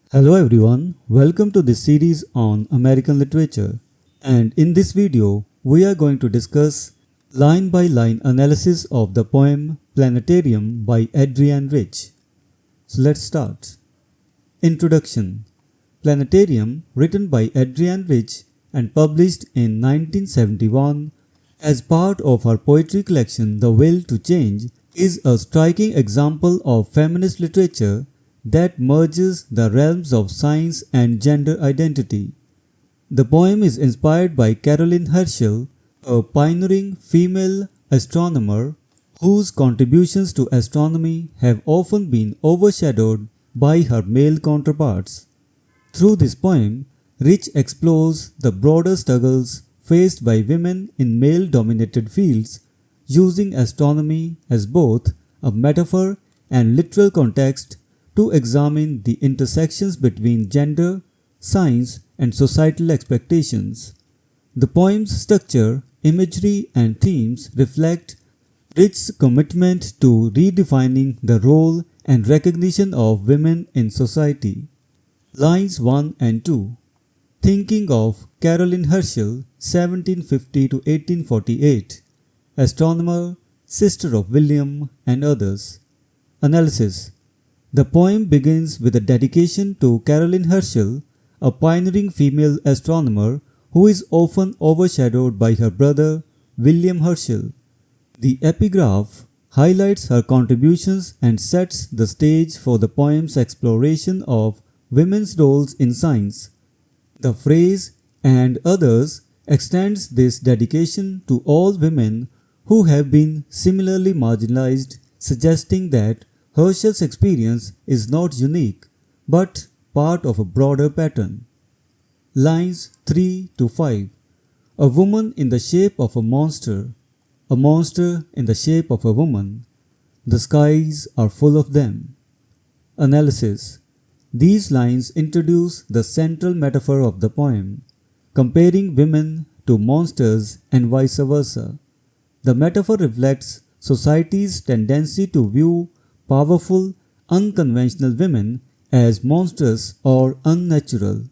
Hello everyone, welcome to this series on American literature. And in this video, we are going to discuss line by line analysis of the poem Planetarium by Adrienne Rich. So let's start. Introduction. Planetarium, written by Adrienne Rich and published in 1971 as part of her poetry collection The Will to Change, is a striking example of feminist literature that merges the realms of science and gender identity. The poem is inspired by Caroline Herschel, a pioneering female astronomer whose contributions to astronomy have often been overshadowed by her male counterparts. Through this poem, Rich explores the broader struggles faced by women in male-dominated fields, using astronomy as both a metaphor and literal context to examine the intersections between gender, science, and societal expectations. The poem's structure, imagery, and themes reflect Rich's commitment to redefining the role and recognition of women in society. Lines 1 and 2. Thinking of Caroline Herschel, 1750 to 1848, astronomer, sister of William, and others. Analysis. The poem begins with a dedication to Caroline Herschel, a pioneering female astronomer who is often overshadowed by her brother, William Herschel. The epigraph highlights her contributions and sets the stage for the poem's exploration of women's roles in science. The phrase "and others" extends this dedication to all women who have been similarly marginalized, suggesting that Herschel's experience is not unique, but part of a broader pattern. Lines 3 to 5. A woman in the shape of a monster in the shape of a woman. The skies are full of them. Analysis. These lines introduce the central metaphor of the poem, comparing women to monsters and vice versa. The metaphor reflects society's tendency to view powerful, unconventional women as monsters or unnatural.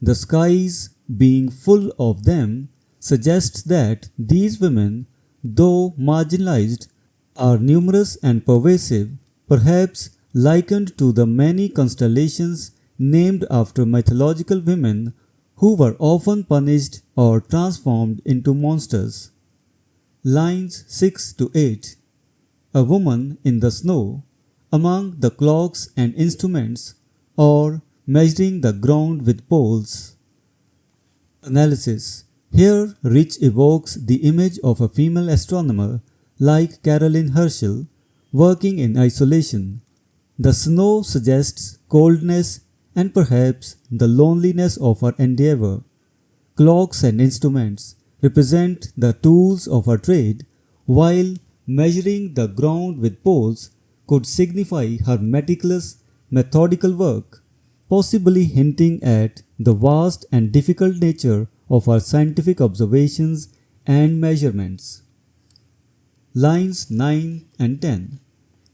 The skies being full of them suggests that these women, though marginalized, are numerous and pervasive, perhaps likened to the many constellations named after mythological women who were often punished or transformed into monsters. Lines 6 to 8. A woman in the snow, among the clocks and instruments, or measuring the ground with poles. Analysis. Here, Rich evokes the image of a female astronomer like Caroline Herschel, working in isolation. The snow suggests coldness and perhaps the loneliness of her endeavor. Clocks and instruments represent the tools of her trade, while measuring the ground with poles could signify her meticulous, methodical work, possibly hinting at the vast and difficult nature of her scientific observations and measurements. Lines 9 and 10.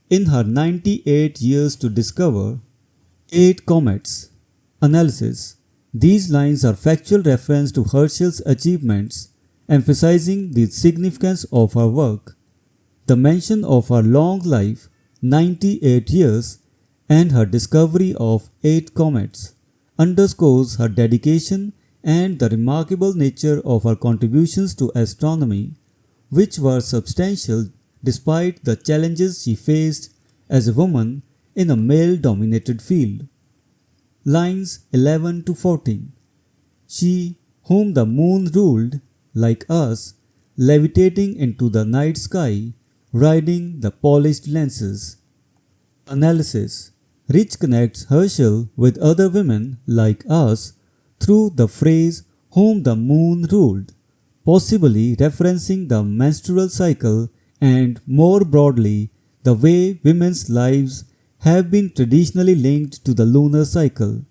In her 98 years to discover 8 comets. Analysis. These lines are factual reference to Herschel's achievements, emphasizing the significance of her work. The mention of her long life, 98 years, and her discovery of 8 comets underscores her dedication and the remarkable nature of her contributions to astronomy, which were substantial despite the challenges she faced as a woman in a male-dominated field. Lines 11 to 14. She whom the moon ruled, like us, levitating into the night sky, riding the polished lenses. Analysis. Rich connects Herschel with other women like us through the phrase "whom the moon ruled," possibly referencing the menstrual cycle and, more broadly, the way women's lives have been traditionally linked to the lunar cycle.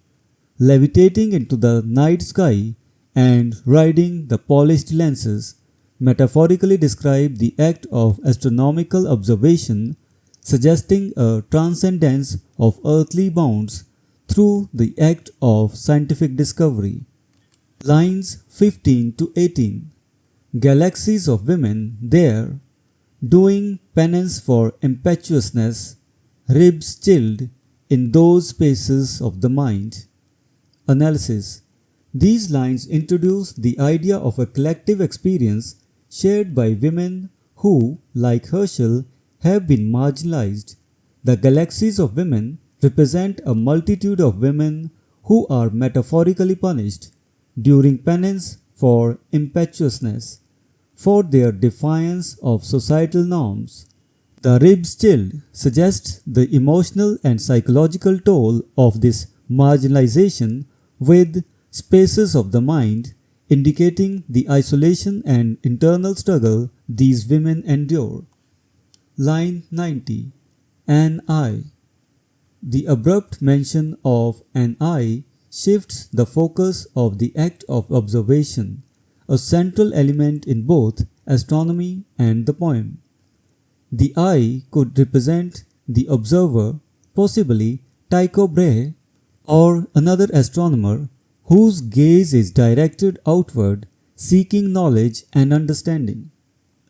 Levitating into the night sky and riding the polished lenses metaphorically describe the act of astronomical observation, suggesting a transcendence of earthly bounds through the act of scientific discovery. Lines 15 to 18. Galaxies of women there, doing penance for impetuousness, ribs chilled in those spaces of the mind. Analysis. These lines introduce the idea of a collective experience shared by women who, like Herschel, have been marginalized. The galaxies of women represent a multitude of women who are metaphorically punished during penance for impetuousness, for their defiance of societal norms. The ribs chilled suggests the emotional and psychological toll of this marginalization, with spaces of the mind indicating the isolation and internal struggle these women endure. Line 90. An eye. The abrupt mention of an eye shifts the focus of the act of observation, a central element in both astronomy and the poem. The eye could represent the observer, possibly Tycho Brahe, or another astronomer whose gaze is directed outward, seeking knowledge and understanding.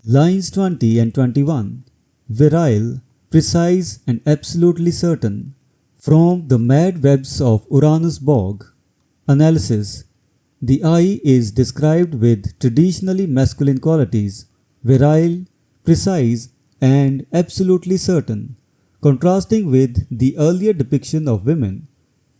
Lines 20 and 21. Virile, precise and absolutely certain. From the mad webs of Uranus bog. Analysis. The eye is described with traditionally masculine qualities, virile, precise, and absolutely certain, contrasting with the earlier depiction of women.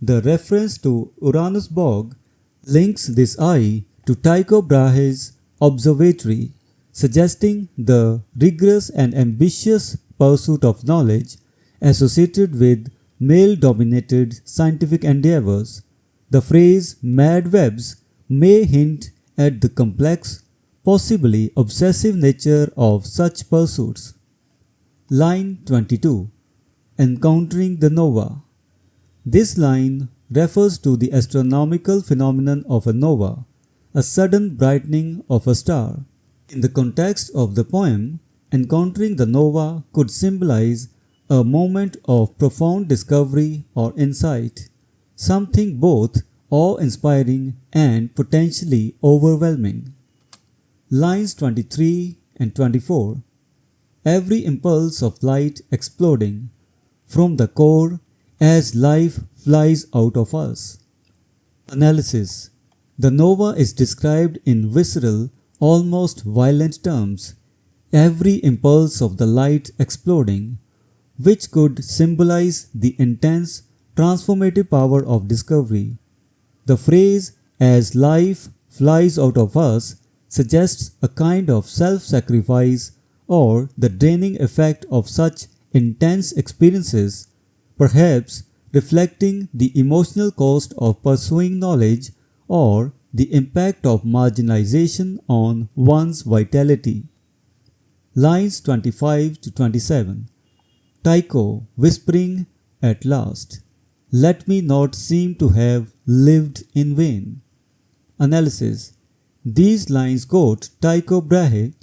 The reference to Uranus bog links this eye to Tycho Brahe's observatory, suggesting the rigorous and ambitious pursuit of knowledge associated with male-dominated scientific endeavors. The phrase mad webs may hint at the complex, possibly obsessive nature of such pursuits. Line 22. Encountering the nova. This line refers to the astronomical phenomenon of a nova, a sudden brightening of a star. In the context of the poem, encountering the nova could symbolize a moment of profound discovery or insight, something both awe-inspiring and potentially overwhelming. Lines 23 and 24. Every impulse of light exploding from the core as life flies out of us. Analysis. The nova is described in visceral, almost violent terms, every impulse of the light exploding, which could symbolize the intense, transformative power of discovery. The phrase, as life flies out of us, suggests a kind of self-sacrifice or the draining effect of such intense experiences, perhaps reflecting the emotional cost of pursuing knowledge or the impact of marginalization on one's vitality. Lines 25 to 27. Tycho whispering at last, let me not seem to have lived in vain. Analysis. These lines quote Tycho Brahe,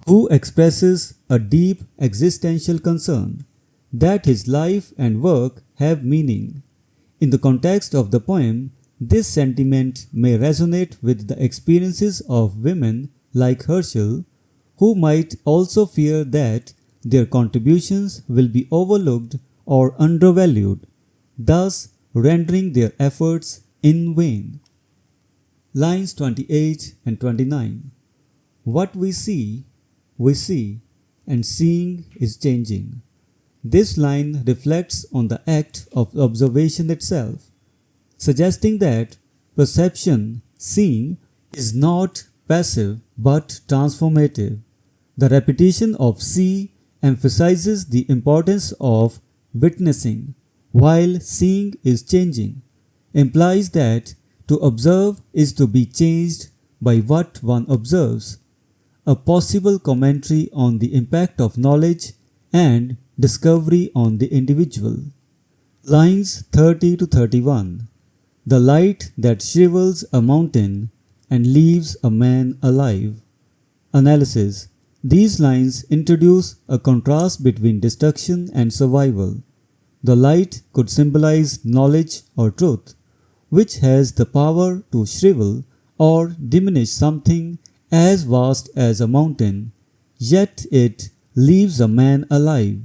who expresses a deep existential concern that his life and work have meaning. In the context of the poem, this sentiment may resonate with the experiences of women like Herschel, who might also fear that their contributions will be overlooked or undervalued, thus rendering their efforts in vain. Lines 28 and 29. What we see, and seeing is changing. This line reflects on the act of observation itself, suggesting that perception, seeing, is not passive but transformative. The repetition of see emphasizes the importance of witnessing, while seeing is changing, implies that to observe is to be changed by what one observes, a possible commentary on the impact of knowledge and discovery on the individual. Lines 30 to 31. The light that shrivels a mountain and leaves a man alive. Analysis. These lines introduce a contrast between destruction and survival. The light could symbolize knowledge or truth, which has the power to shrivel or diminish something as vast as a mountain, yet it leaves a man alive,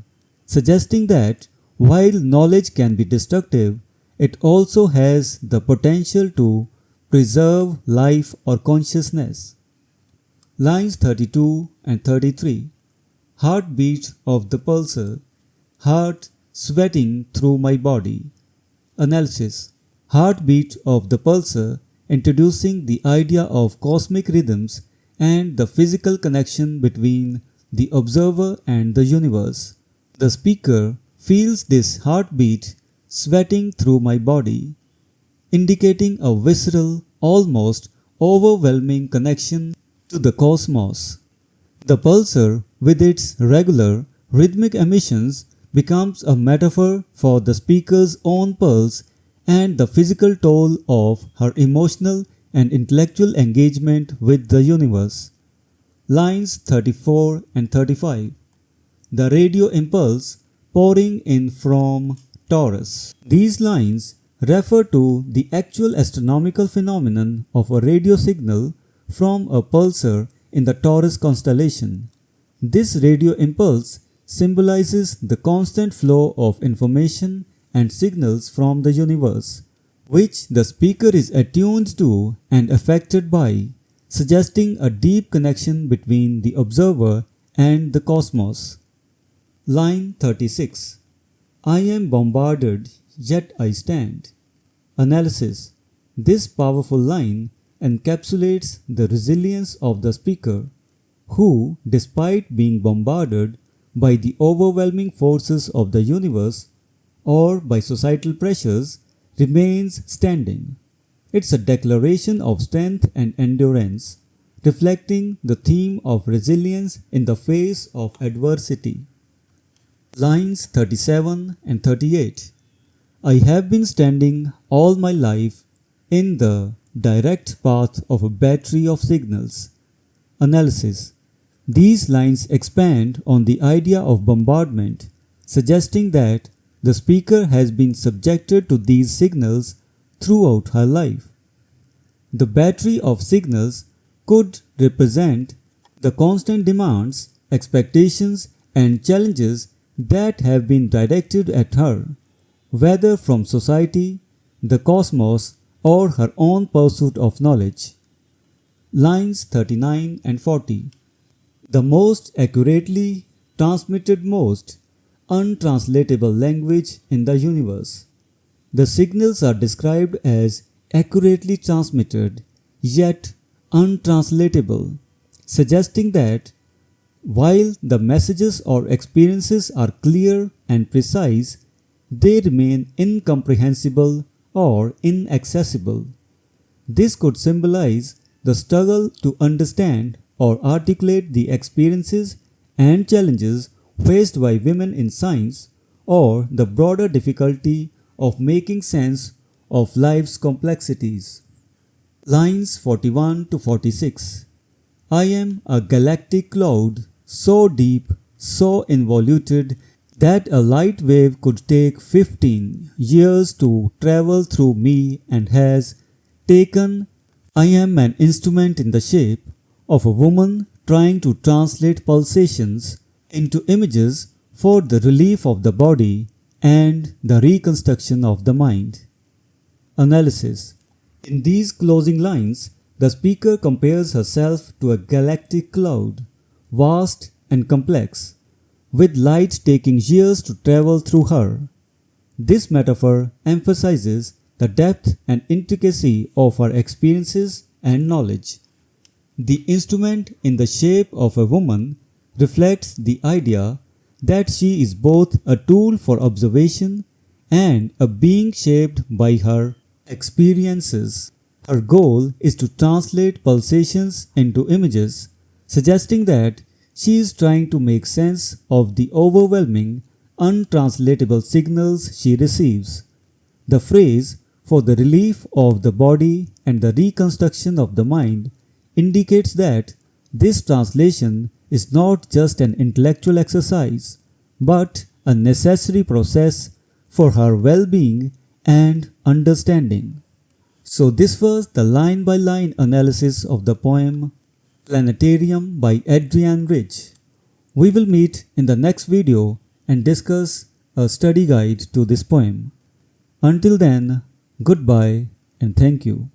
suggesting that while knowledge can be destructive, it also has the potential to preserve life or consciousness. Lines 32 and 33. Heartbeat of the pulsar, heart sweating through my body. Analysis. Heartbeat of the pulsar, introducing the idea of cosmic rhythms and the physical connection between the observer and the universe. The speaker feels this heartbeat sweating through my body, indicating a visceral, almost overwhelming connection to the cosmos. The pulsar, with its regular, rhythmic emissions, becomes a metaphor for the speaker's own pulse and the physical toll of her emotional and intellectual engagement with the universe. Lines 34 and 35. The radio impulse pouring in from Taurus. These lines refer to the actual astronomical phenomenon of a radio signal from a pulsar in the Taurus constellation. This radio impulse symbolizes the constant flow of information and signals from the universe, which the speaker is attuned to and affected by, suggesting a deep connection between the observer and the cosmos. Line 36. I am bombarded, yet I stand. Analysis. This powerful line encapsulates the resilience of the speaker, who, despite being bombarded by the overwhelming forces of the universe or by societal pressures, remains standing. It's a declaration of strength and endurance, reflecting the theme of resilience in the face of adversity. Lines 37 and 38. I have been standing all my life in the direct path of a battery of signals. Analysis. These lines expand on the idea of bombardment, suggesting that the speaker has been subjected to these signals throughout her life. The battery of signals could represent the constant demands, expectations, and challenges that have been directed at her, whether from society, the cosmos, or her own pursuit of knowledge. Lines 39 and 40. The most accurately transmitted, most untranslatable language in the universe. The signals are described as accurately transmitted, yet untranslatable, suggesting that while the messages or experiences are clear and precise, they remain incomprehensible or inaccessible. This could symbolize the struggle to understand or articulate the experiences and challenges faced by women in science, or the broader difficulty of making sense of life's complexities. Lines 41 to 46. I am a galactic cloud, so deep, so involuted, that a light wave could take 15 years to travel through me and has taken. I am an instrument in the shape of a woman trying to translate pulsations into images for the relief of the body and the reconstruction of the mind. Analysis. In these closing lines, the speaker compares herself to a galactic cloud, vast and complex, with light taking years to travel through her. This metaphor emphasizes the depth and intricacy of her experiences and knowledge. The instrument in the shape of a woman reflects the idea that she is both a tool for observation and a being shaped by her experiences. Her goal is to translate pulsations into images, suggesting that she is trying to make sense of the overwhelming, untranslatable signals she receives. The phrase "for the relief of the body and the reconstruction of the mind" indicates that this translation is not just an intellectual exercise, but a necessary process for her well-being and understanding. So this was the line-by-line analysis of the poem Planetarium by Adrienne Rich. We will meet in the next video and discuss a study guide to this poem. Until then, goodbye and thank you.